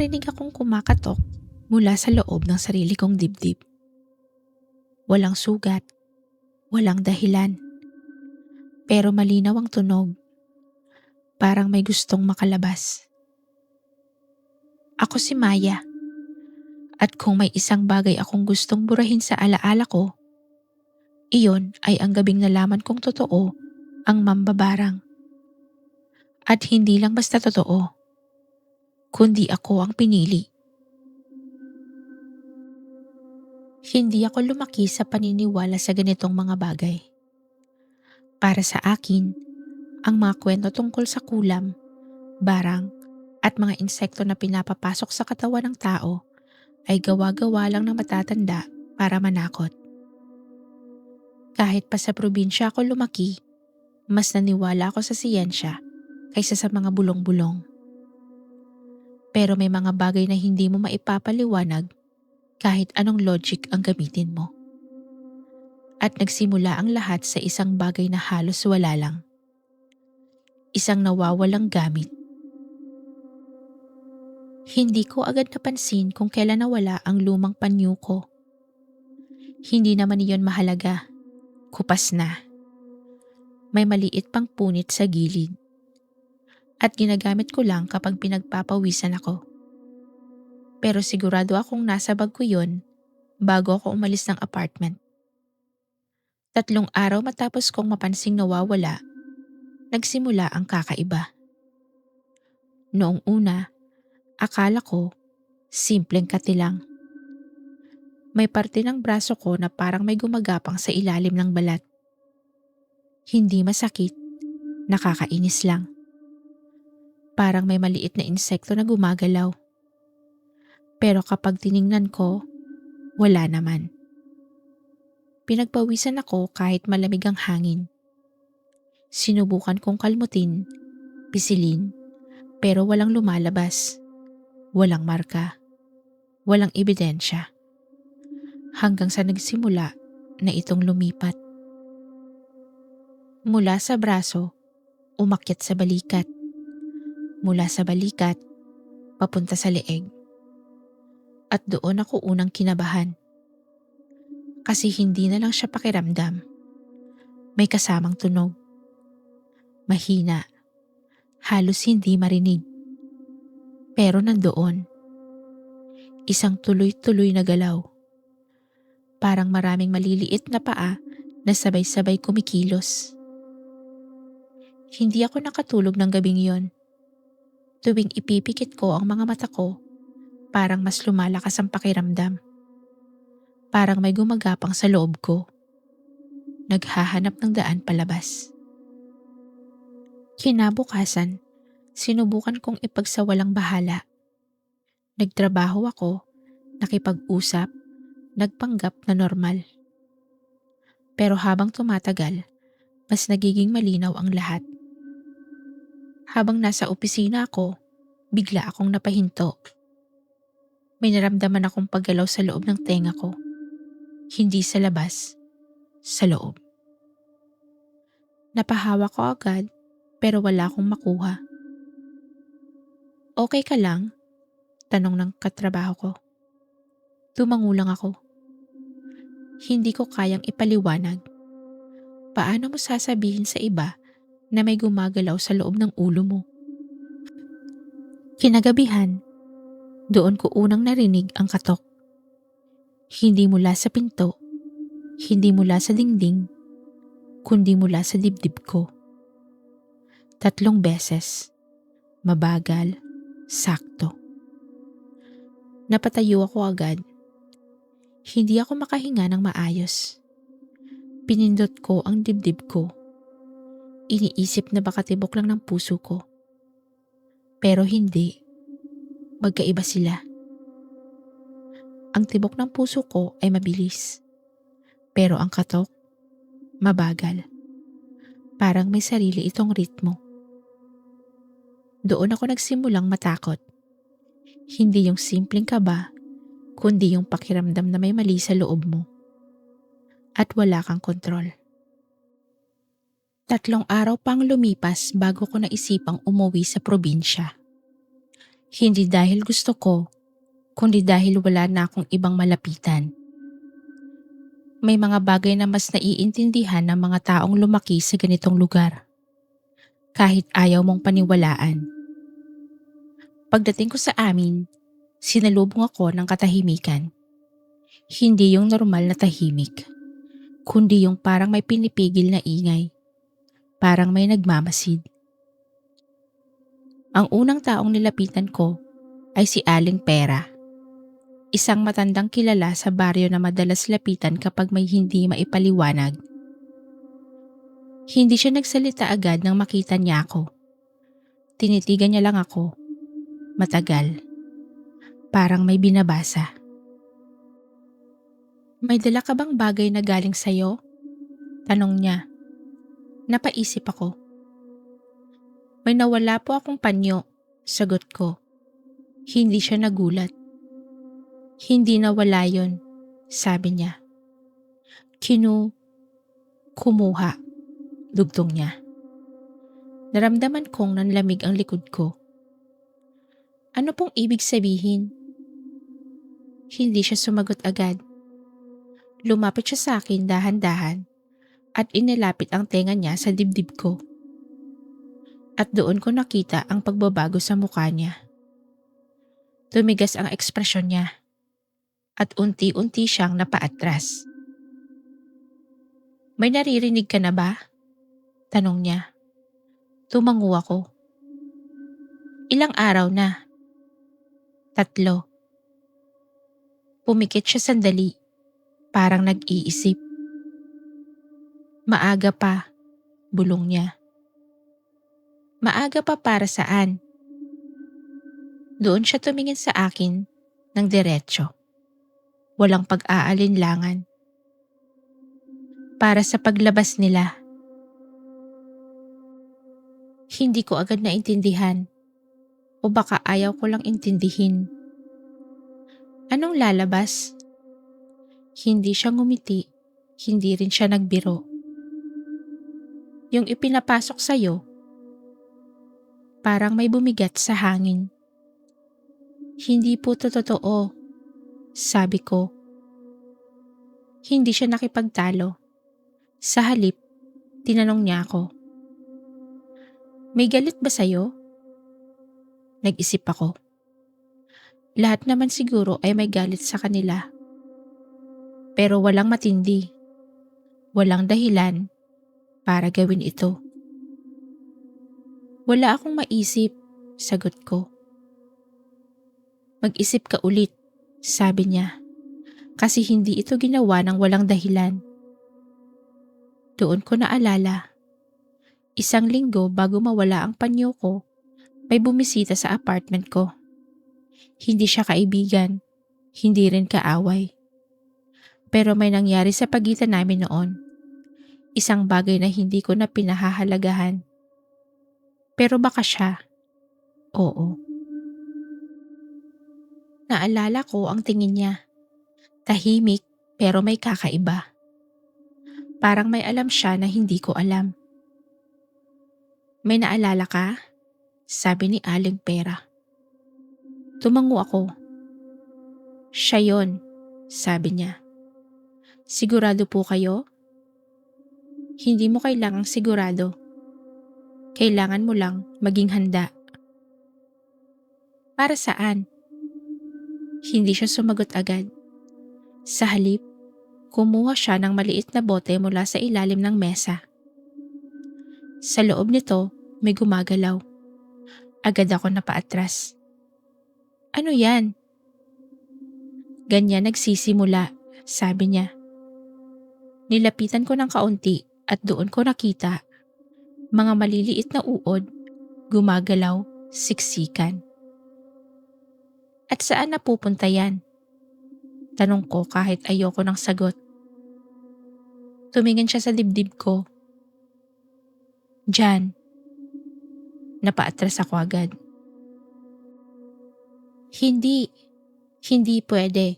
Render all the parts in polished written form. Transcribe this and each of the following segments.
narinig akong kumakatok mula sa loob ng sarili kong dibdib. Walang sugat, walang dahilan, pero malinaw ang tunog, parang may gustong makalabas. Ako si Maya, at kung may isang bagay akong gustong burahin sa alaala ko, iyon ay ang gabing nalaman kong totoo ang mambabarang. At hindi lang basta totoo, kundi ako ang pinili. Hindi ako lumaki sa paniniwala sa ganitong mga bagay. Para sa akin, ang mga kwento tungkol sa kulam, barang, at mga insekto na pinapapasok sa katawan ng tao ay gawa-gawa lang ng matatanda para manakot. Kahit pa sa probinsya ako lumaki, mas naniwala ako sa siyensya kaysa sa mga bulong-bulong. Pero may mga bagay na hindi mo maipapaliwanag kahit anong logic ang gamitin mo. At nagsimula ang lahat sa isang bagay na halos wala lang. Isang nawawalang gamit. Hindi ko agad napansin kung kailan nawala ang lumang panyo ko. Hindi naman iyon mahalaga. Kupas na. May maliit pang punit sa gilid. At ginagamit ko lang kapag pinagpapawisan ako. Pero sigurado akong nasa bag ko yun bago ako umalis ng apartment. 3 araw matapos kong mapansing nawawala, nagsimula ang kakaiba. Noong una, akala ko simpleng katilang. May parte ng braso ko na parang may gumagapang sa ilalim ng balat. Hindi masakit, nakakainis lang. Parang may maliit na insekto na gumagalaw. Pero kapag tiningnan ko, wala naman. Pinagpawisan ako kahit malamig ang hangin. Sinubukan kong kalmutin, pisilin, pero walang lumalabas. Walang marka, walang ebidensya. Hanggang sa nagsimula na itong lumipat. Mula sa braso, umakyat sa balikat. Mula sa balikat, papunta sa leeg. At doon ako unang kinabahan. Kasi hindi na lang siya pakiramdam. May kasamang tunog. Mahina. Halos hindi marinig. Pero nandoon. Isang tuloy-tuloy na galaw. Parang maraming maliliit na paa na sabay-sabay kumikilos. Hindi ako nakatulog ng gabing yon. Tuwing ipipikit ko ang mga mata ko, parang mas lumalakas ang pakiramdam. Parang may gumagapang sa loob ko. Naghahanap ng daan palabas. Kinabukasan, sinubukan kong ipagsawalang bahala. Nagtrabaho ako, nakipag-usap, nagpanggap na normal. Pero habang tumatagal, mas nagiging malinaw ang lahat. Habang nasa opisina ako, bigla akong napahinto. May naramdaman akong paggalaw sa loob ng tenga ko. Hindi sa labas, sa loob. Napahawa ko agad pero wala akong makuha. Okay ka lang? Tanong ng katrabaho ko. Tumango lang ako. Hindi ko kayang ipaliwanag. Paano mo sasabihin sa iba na may gumagalaw sa loob ng ulo mo? Kinagabihan, doon ko unang narinig ang katok. Hindi mula sa pinto, hindi mula sa dingding, kundi mula sa dibdib ko. 3 beses. Mabagal, sakto. Napatayo ako agad. Hindi ako makahinga ng maayos. Pinindot ko ang dibdib ko. Iniisip na baka tibok lang ng puso ko. Pero hindi. Magkaiba sila. Ang tibok ng puso ko ay mabilis. Pero ang katok, mabagal. Parang may sarili itong ritmo. Doon ako nagsimulang matakot. Hindi yung simpleng kaba, kundi yung pakiramdam na may mali sa loob mo. At wala kang kontrol. 3 araw pang lumipas bago ko naisipang umuwi sa probinsya. Hindi dahil gusto ko, kundi dahil wala na akong ibang malapitan. May mga bagay na mas naiintindihan ng mga taong lumaki sa ganitong lugar, kahit ayaw mong paniwalaan. Pagdating ko sa amin, sinalubong ako ng katahimikan. Hindi yung normal na tahimik, kundi yung parang may pinipigil na ingay, parang may nagmamasid. Ang unang taong nilapitan ko ay si Aling Pera, isang matandang kilala sa baryo na madalas lapitan kapag may hindi maipaliwanag. Hindi siya nagsalita agad nang makita niya ako. Tinitigan niya lang ako, matagal, parang may binabasa. "May dala ka bang bagay na galing sa'yo?" Tanong niya. Napaisip ako. "May nawala po akong panyo," sagot ko. Hindi siya nagulat. "Hindi nawala yon," sabi niya. Kumuha," dugtong niya. Naramdaman kong nanlamig ang likod ko. "Ano pong ibig sabihin?" Hindi siya sumagot agad. Lumapit siya sa akin dahan-dahan at inilapit ang tenga niya sa dibdib ko. At doon ko nakita ang pagbabago sa mukha niya. Tumigas ang ekspresyon niya at unti-unti siyang napaatras. "May naririnig ka na ba?" Tanong niya. Tumango ako. "Ilang araw na?" "3." Pumikit siya sandali, parang nag-iisip. "Maaga pa," bulong niya. "Maaga pa para saan?" Doon siya tumingin sa akin ng diretso. Walang pag-aalinlangan. "Para sa paglabas nila." Hindi ko agad naintindihan, o baka ayaw ko lang intindihin. "Anong lalabas?" Hindi siya ngumiti, hindi rin siya nagbiro. "Yung ipinapasok sa'yo." Parang may bumigat sa hangin. "Hindi po to totoo," sabi ko. Hindi siya nakipagtalo. Sa halip, tinanong niya ako. "May galit ba sa'yo?" Nag-isip ako. Lahat naman siguro ay may galit sa kanila. Pero walang matindi. Walang dahilan para gawin ito. "Wala akong maisip," sagot ko. "Mag-isip ka ulit," sabi niya. "Kasi hindi ito ginawa ng walang dahilan." Doon ko naalala. 1 linggo bago mawala ang panyo ko, may bumisita sa apartment ko. Hindi siya kaibigan, hindi rin kaaway. Pero may nangyari sa pagitan namin noon. Isang bagay na hindi ko na pinahahalagahan. Pero baka siya, oo. Naalala ko ang tingin niya. Tahimik pero may kakaiba. Parang may alam siya na hindi ko alam. "May naalala ka?" sabi ni Aling Pera. Tumango ako. "Siya yon," sabi niya. "Sigurado po kayo?" Hindi mo kailangang sigurado. Kailangan mo lang maging handa. "Para saan?" Hindi siya sumagot agad. Sa halip, kumuha siya ng maliit na bote mula sa ilalim ng mesa. Sa loob nito, may gumagalaw. Agad ako napaatras. "Ano yan?" "Ganyan nagsisimula," sabi niya. Nilapitan ko ng kaunti at doon ko nakita mga maliliit na uod, gumagalaw, siksikan. "At saan napupunta yan?" Tanong ko kahit ayoko ng sagot. Tumingin siya sa dibdib ko. "Diyan." Napaatras ako agad. Hindi, hindi pwede."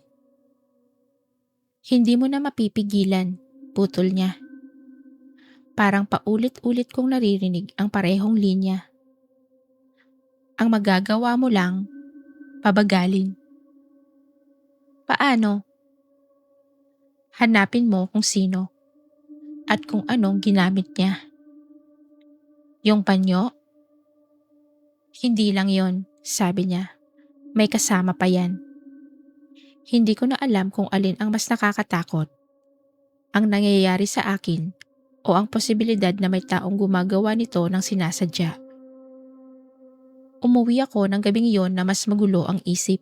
"Hindi mo na mapipigilan," putol niya. Parang paulit-ulit kong naririnig ang parehong linya. "Ang magagawa mo lang Pabagalin. Paano? Hanapin mo kung sino at kung anong ginamit niya. Yung panyo? Hindi lang yon, sabi niya. May kasama pa yan. Hindi ko na alam kung alin ang mas nakakatakot. Ang nangyayari sa akin o ang posibilidad na may taong gumagawa nito ng sinasadya. Umuwi ako ng gabing iyon na mas magulo ang isip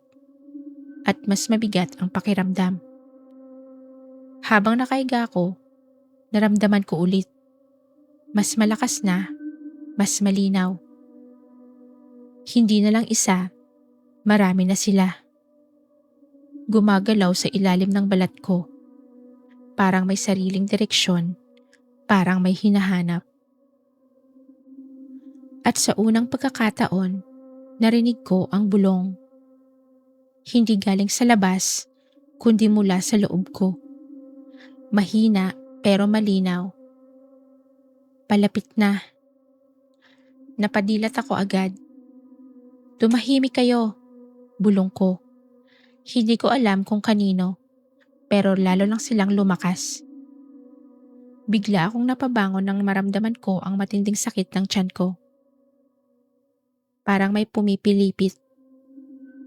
at mas mabigat ang pakiramdam. Habang nakahiga ako, naramdaman ko ulit. Mas malakas na, mas malinaw. Hindi na lang isa, marami na sila. Gumagalaw sa ilalim ng balat ko. Parang may sariling direksyon, parang may hinahanap. At sa unang pagkakataon, narinig ko ang bulong. Hindi galing sa labas, kundi mula sa loob ko. Mahina pero malinaw. Palapit na. Napadilat ako agad. Tumahimik kayo, bulong ko. Hindi ko alam kung kanino, pero lalo lang silang lumakas. Bigla akong napabangon nang maramdaman ko ang matinding sakit ng tiyan ko. Parang may pumipilipit.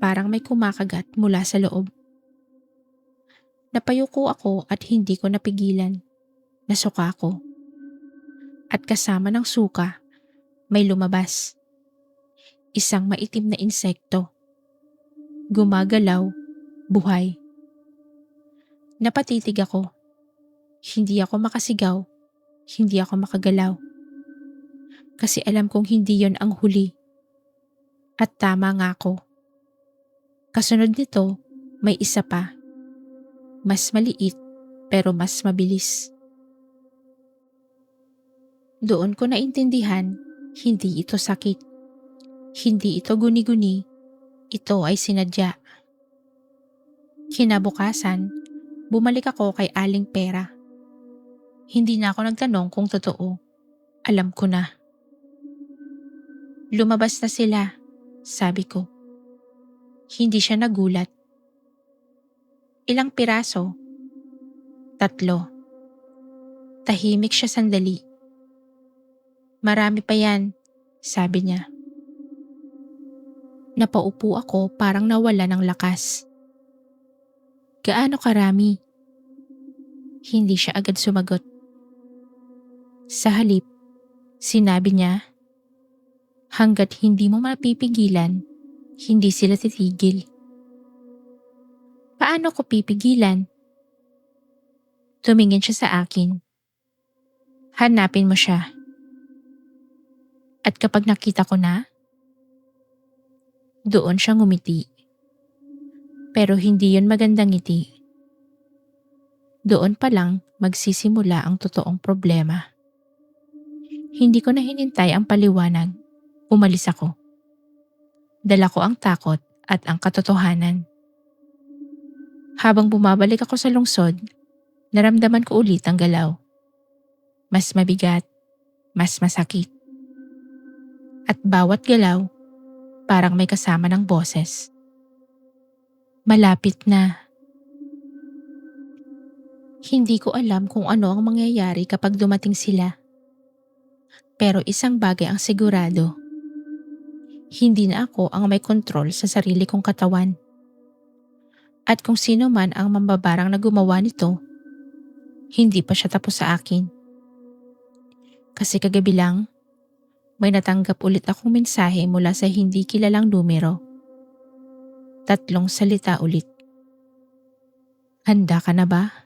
Parang may kumakagat mula sa loob. Napayuko ako at hindi ko napigilan. Nasuka ako. At kasama ng suka, may lumabas. Isang maitim na insekto. Gumagalaw, buhay. Napatitig ako. Hindi ako makasigaw. Hindi ako makagalaw. Kasi alam kong hindi yon ang huli. At tama nga ako. Kasunod nito, may isa pa. Mas maliit pero mas mabilis. Doon ko naintindihan, hindi ito sakit. Hindi ito guni-guni. Ito ay sinadya. Kinabukasan, bumalik ako kay Aling Pera. Hindi na ako nagtanong kung totoo. Alam ko na. Lumabas na sila, sabi ko. Hindi siya nagulat. Ilang piraso? 3. Tahimik siya sandali. Marami pa yan, sabi niya. Napaupo ako parang nawala ng lakas. Gaano karami? Hindi siya agad sumagot. Sa halip, sinabi niya, hanggat hindi mo mapipigilan, hindi sila titigil. Paano ko pipigilan? Tumingin siya sa akin. Hanapin mo siya. At kapag nakita ko na, doon siya ngumiti. Pero hindi yon magandang ngiti. Doon pa lang magsisimula ang totoong problema. Hindi ko na hinintay ang paliwanag. Umalis ako. Dala ko ang takot at ang katotohanan. Habang bumabalik ako sa lungsod, naramdaman ko ulit ang galaw. Mas mabigat, mas masakit. At bawat galaw, parang may kasama ng boses. Malapit na. Hindi ko alam kung ano ang mangyayari kapag dumating sila. Pero isang bagay ang sigurado. Hindi na ako ang may kontrol sa sarili kong katawan. At kung sino man ang mambabarang na gumawa nito, hindi pa siya tapos sa akin. Kasi kagabi lang, may natanggap ulit akong mensahe mula sa hindi kilalang numero. 3 salita ulit. Handa ka na ba?